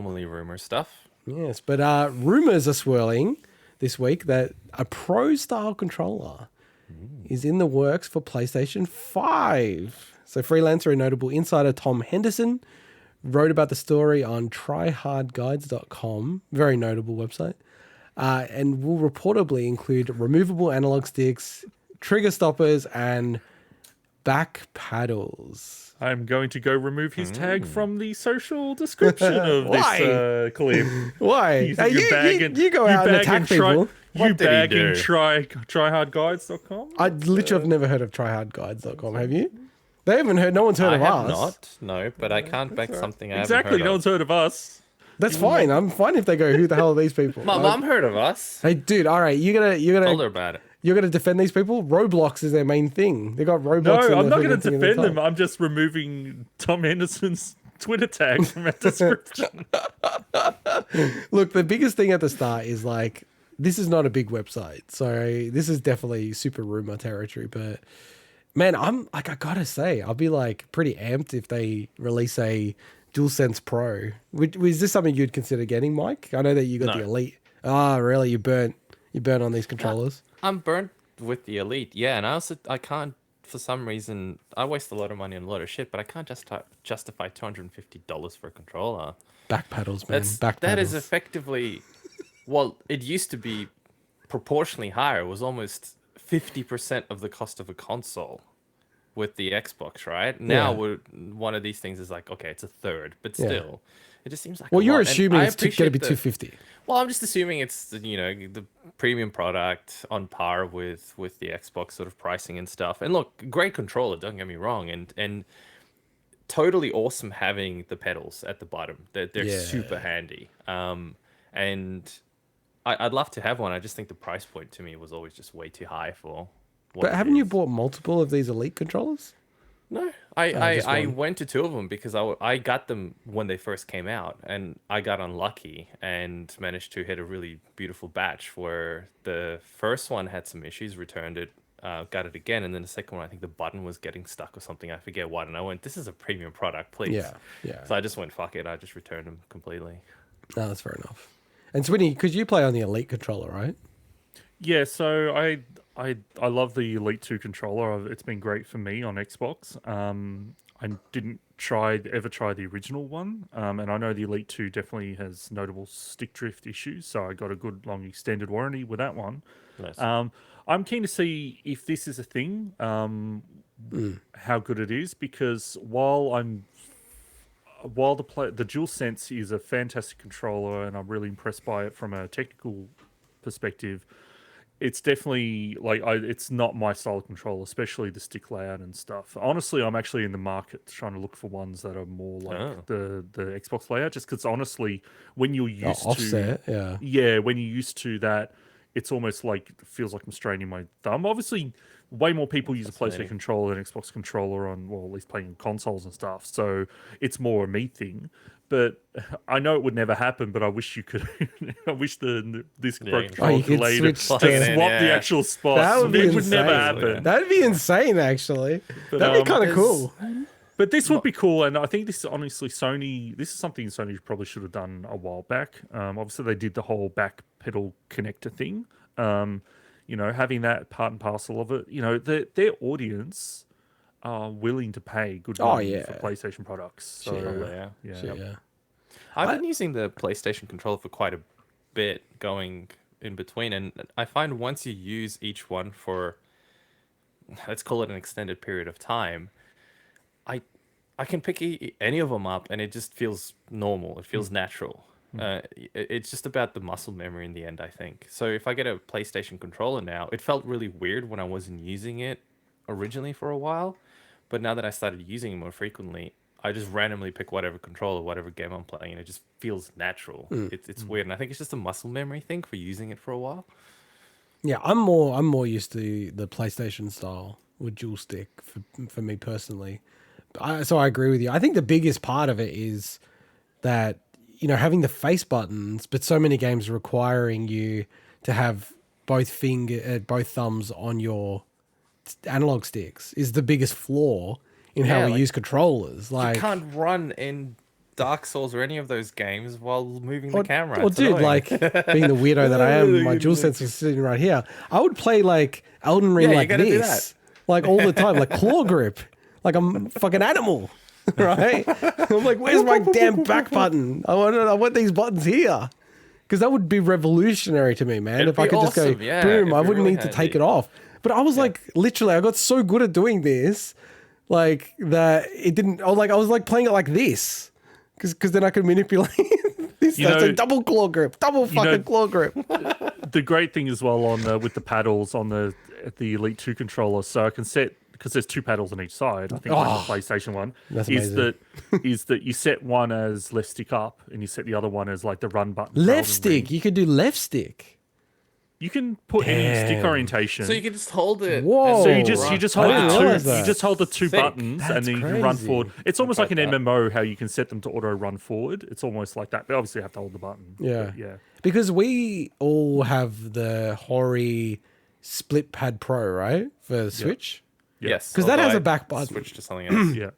normally Rumours stuff. Yes, but rumors are swirling this week that a pro-style controller is in the works for PlayStation 5. So Freelancer and notable insider Tom Henderson wrote about the story on tryhardguides.com, very notable website, and will reportedly include removable analog sticks, trigger stoppers, and back paddles. I'm going to go remove his tag from the social description of this clip. Why? Hey, you go out and attack people. What did he bagging do? tryhardguides.com? I literally have never heard of tryhardguides.com. Have you? They haven't heard. No one's heard I of have us. not. No, but I can't back something I Exactly, haven't heard no of. one's heard of us. That's fine. I'm fine if they go, who the hell are these people? My mum heard of us. Hey, dude. All right, you're Told her gonna about it. defend these people. Roblox is their main thing. They got Roblox. No, in I'm the not going to freaking thing in the defend them. top. I'm just removing Tom Henderson's Twitter tag from our description. Look, the biggest thing at the start is like, this is not a big website, so this is definitely super rumor territory. But man, I'm like, I gotta say, I'll be like pretty amped if they release a DualSense Pro. Was this something you'd consider getting, Mike? I know that you got the No. Elite. Ah, really? You burnt on these controllers. I'm burnt with the Elite, yeah, and I can't, for some reason, I waste a lot of money on a lot of shit, but I can't justify $250 for a controller. Back pedals, man. That is effectively, well, it used to be proportionally higher. It was almost 50% of the cost of a console with the Xbox, right? Now, one of these things is like, okay, it's a third, but still, it just seems like Well, a you're lot. And assuming I it's going to appreciate be the- 250. Well, I'm just assuming it's the premium product on par with the Xbox sort of pricing and stuff. And look, great controller, don't get me wrong, and totally awesome having the pedals at the bottom. They're super handy. And I'd love to have one. I just think the price point to me was always just way too high for what But it haven't you is. bought multiple of these Elite controllers? No, just I one. went to two of them because I got them when they first came out, and I got unlucky and managed to hit a really beautiful batch where the first one had some issues, returned it, got it again, and then the second one, I think the button was getting stuck or something, I forget what, and I went, this is a premium product, please. Yeah. So I just went, fuck it, I just returned them completely. No, that's fair enough. And Swinny, because you play on the Elite controller, right? Yeah, so I love the Elite 2 controller. It's been great for me on Xbox. I didn't ever try the original one, and I know the Elite 2 definitely has notable stick drift issues, so I got a good long extended warranty with that one. Nice. I'm keen to see if this is a thing, how good it is, because while the DualSense is a fantastic controller and I'm really impressed by it from a technical perspective, it's definitely it's not my style of controller, especially the stick layout and stuff. Honestly, I'm actually in the market trying to look for ones that are more like the Xbox layout, just because honestly, when you're used to offset, when you're used to that, it's almost like feels like I'm straining my thumb. Obviously, way more people use a PlayStation controller than Xbox controller on, well, at least playing consoles and stuff. So it's more a me thing. But I know it would never happen. But I wish you could. I wish this Pro controller you could could switch to to- swap the actual spot. That would be it would insane. never happen. That'd be insane, actually. That'd be kind of cool. But this would be cool, and I think this is honestly Sony. This is something Sony probably should have done a while back. Obviously, they did the whole back pedal connector thing. Having that part and parcel of it. Their audience are willing to pay good money for PlayStation products. So Yeah. I've been using the PlayStation controller for quite a bit, going in between, and I find once you use each one for, let's call it an extended period of time, I can pick any of them up, and it just feels normal. It feels natural. It's just about the muscle memory in the end, I think. So if I get a PlayStation controller now, it felt really weird when I wasn't using it originally for a while, but now that I started using it more frequently, I just randomly pick whatever controller, whatever game I'm playing, and it just feels natural. It's weird, and I think it's just a muscle memory thing for using it for a while. Yeah, I'm more used to the PlayStation style with dual stick for me personally. So I agree with you. I think the biggest part of it is that, having the face buttons, but so many games requiring you to have both thumbs on your analog sticks is the biggest flaw in how we use controllers. Like, you can't run in Dark Souls or any of those games while moving the Or, camera. or It's dude, annoying. like being the weirdo that I am, my DualSense is sitting right here. I would play like Elden Ring Yeah, you like gotta do this, like all the time, like claw grip, like I'm a fucking animal, right? I'm like, where's my damn back button? I want these buttons here, because that would be revolutionary to me, man. It'd if I be could just go awesome, yeah, boom, it'd I be wouldn't really need to take handy. it off. But I was like, literally, I got so good at doing this, like that it didn't. I was like playing it like this, because then I could manipulate. This You that's a know- double claw grip, double fucking claw grip. The great thing as well on with the paddles on the Elite 2 controller, so I can set, because there's 2 paddles on each side. I think like the PlayStation one That's is amazing. that you set one as left stick up and you set the other one as like the run button. for Left Elden stick, Ring. you could do left stick. You can put any stick Damn. orientation. So you can just hold it. Whoa. So Oh, you just right. hold I didn't the realize two that. you just hold the 2 Sick. buttons and That's then you can run crazy. forward. It's almost like an about that. MMO how you can set them to auto run forward. It's almost like that. But obviously you have to hold the button. Yeah. But yeah. Because we all have the Hori Split Pad Pro, right? For the Switch. Yes. 'Cause that has although a back I button. Switch to something else. Yeah.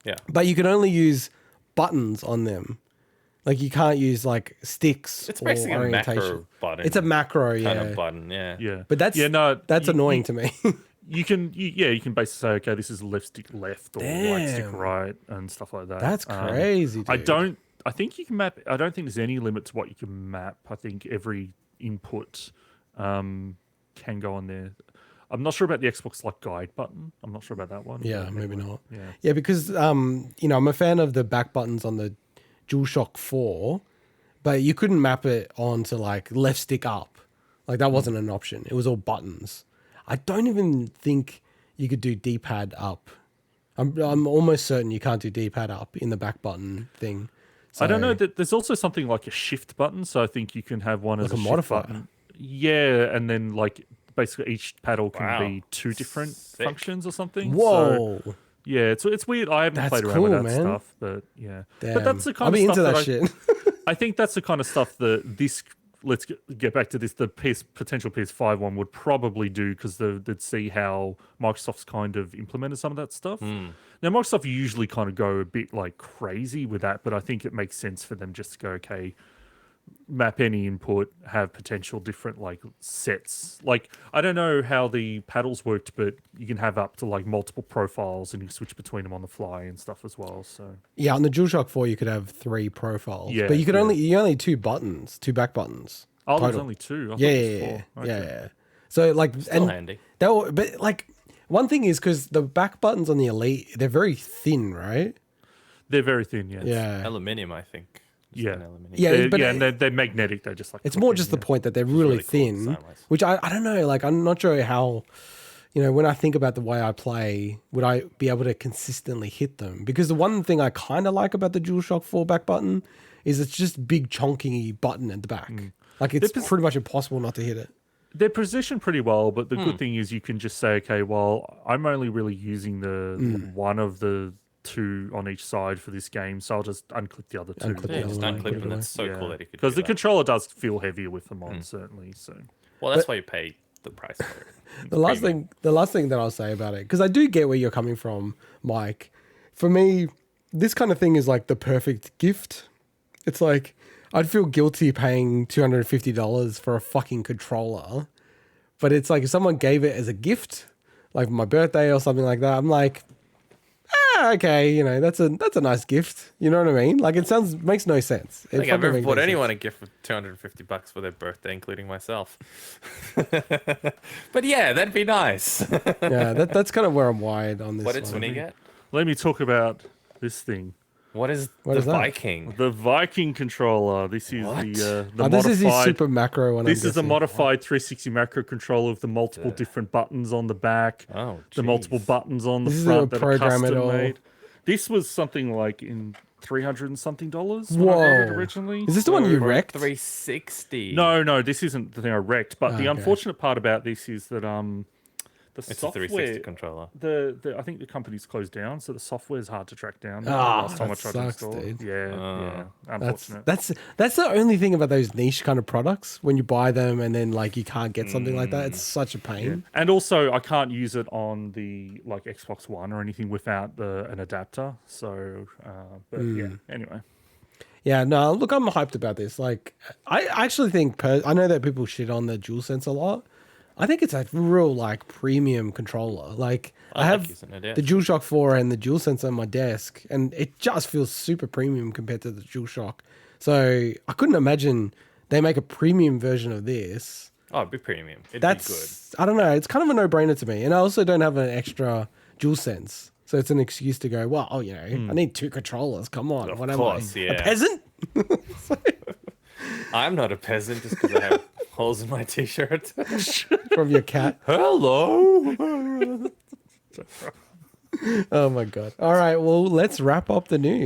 Yeah. But you can only use buttons on them. Like you can't use like sticks It's or basically a orientation. macro button. It's a macro, kind yeah. of button. Yeah. Yeah. But that's you- annoying you- to me. You can basically say, okay, this is left stick left or right stick Damn. right and stuff like that. That's crazy, dude. I think you can map. I don't think there's any limit to what you can map. I think every input can go on there. I'm not sure about the Xbox like guide button. I'm not sure about that one. Yeah, but maybe anyway, not. Yeah. Yeah, because I'm a fan of the back buttons on the DualShock 4, but you couldn't map it onto like left stick up. Like that wasn't an option. It was all buttons. I don't even think you could do D-pad up. I'm almost certain you can't do D-pad up in the back button thing. I don't know So- that there's also something like a shift button, so I think you can have one as Like a a shift modifier. button. Yeah, and then like basically each paddle can Wow. be 2 different Sick. functions or something. So, Whoa. yeah, it's weird. I haven't That's played around cool, with that man. stuff, but yeah. Damn. But that's the kind I'll be of into stuff that shit. I think that's the kind of stuff that this. Let's get back to this. The potential PS5 one would probably do because they'd see how Microsoft's kind of implemented some of that stuff. Hmm. Now, Microsoft usually kind of go a bit like crazy with that, but I think it makes sense for them just to go, okay, map any input, have potential different like sets. Like I don't know how the paddles worked, but you can have up to like multiple profiles and you switch between them on the fly and stuff as well. So Yeah, on the DualShock 4 you could have 3 profiles. Yeah, but you yeah. only 2 buttons, 2 back buttons. oh, there's total. only 2. I thought Yeah, there was yeah, 4. yeah, Okay. yeah. So like, Still handy. but like, one thing is because the back buttons on the Elite, they're very thin, right? They're very thin. Yes. Yeah, Aluminium, I think. Just Yeah. an aluminium. Yeah, They're, but and they're magnetic. They're just like it's click more in, just yeah. the point that they're really, really cool thin, design-wise. which I don't know. Like, I'm not sure how. When I think about the way I play, would I be able to consistently hit them? Because the one thing I kind of like about the DualShock 4 back button is it's just big chonky button at the back. Like it's pretty much impossible not to hit it. They're positioned pretty well, but the Hmm. good thing is you can just say, okay, well, I'm only really using the Hmm. one of the 2 on each side for this game, so I'll just unclick the other 2. Unclick the Yeah, other just one, unclip put it them. away. That's so cool that you could Because do the that. controller does feel heavier with them on, certainly. So Well, that's why you pay the price for it. The last thing that I'll say about it, because I do get where you're coming from, Mike. For me, this kind of thing is like the perfect gift. It's like I'd feel guilty paying $250 for a fucking controller, but it's like if someone gave it as a gift, like my birthday or something like that, I'm like, okay, that's a nice gift. You know what I mean? Like it makes no sense. I think I've ever bought anyone a gift for $250 for their birthday, including myself. But yeah, that'd be nice. Yeah, that's kind of where I'm wired on this. What did one. Swinny get? let me talk about this thing. What is What the is that? Viking? The Viking controller. This is What? the Oh, this is his modified. super macro one. This I'm is the guessing. modified 360 macro controller with the multiple different buttons on the back, Oh, the multiple jeez. buttons on the This is front a that are program at custom all. made. This was something like in $300 and something when I got it Whoa. originally. Is this the one you For wrecked? 360. No, this isn't the thing I wrecked. But the okay. unfortunate part about this is that the It's a software, 360 controller. I think the company's closed down, so the software is hard to track down. Ah, last time I that tried to sucks, install it. dude. Yeah, That's unfortunate. that's the only thing about those niche kind of products when you buy them and then like you can't get something like that. It's such a pain. And also, I can't use it on the Xbox One or anything without an adapter. So, but yeah. Anyway, Yeah, no, look, I'm hyped about this. Like, I actually think I know that people shit on the DualSense a lot. I think it's a real like premium controller. Like, I like have using it, yeah. the DualShock 4 and the DualSense on my desk, and it just feels super premium compared to the DualShock. So I couldn't imagine they make a premium version of this. Oh, it'd be premium. It'd be good. That's I don't know. It's kind of a no-brainer to me, and I also don't have an extra DualSense, so it's an excuse to go. Well, you know, I need 2 controllers. Come on, Of what course, am I? yeah. A peasant? I'm not a peasant just because I have holes in my t-shirt. From your cat. Hello. Oh my god. All right, well, let's wrap up the news.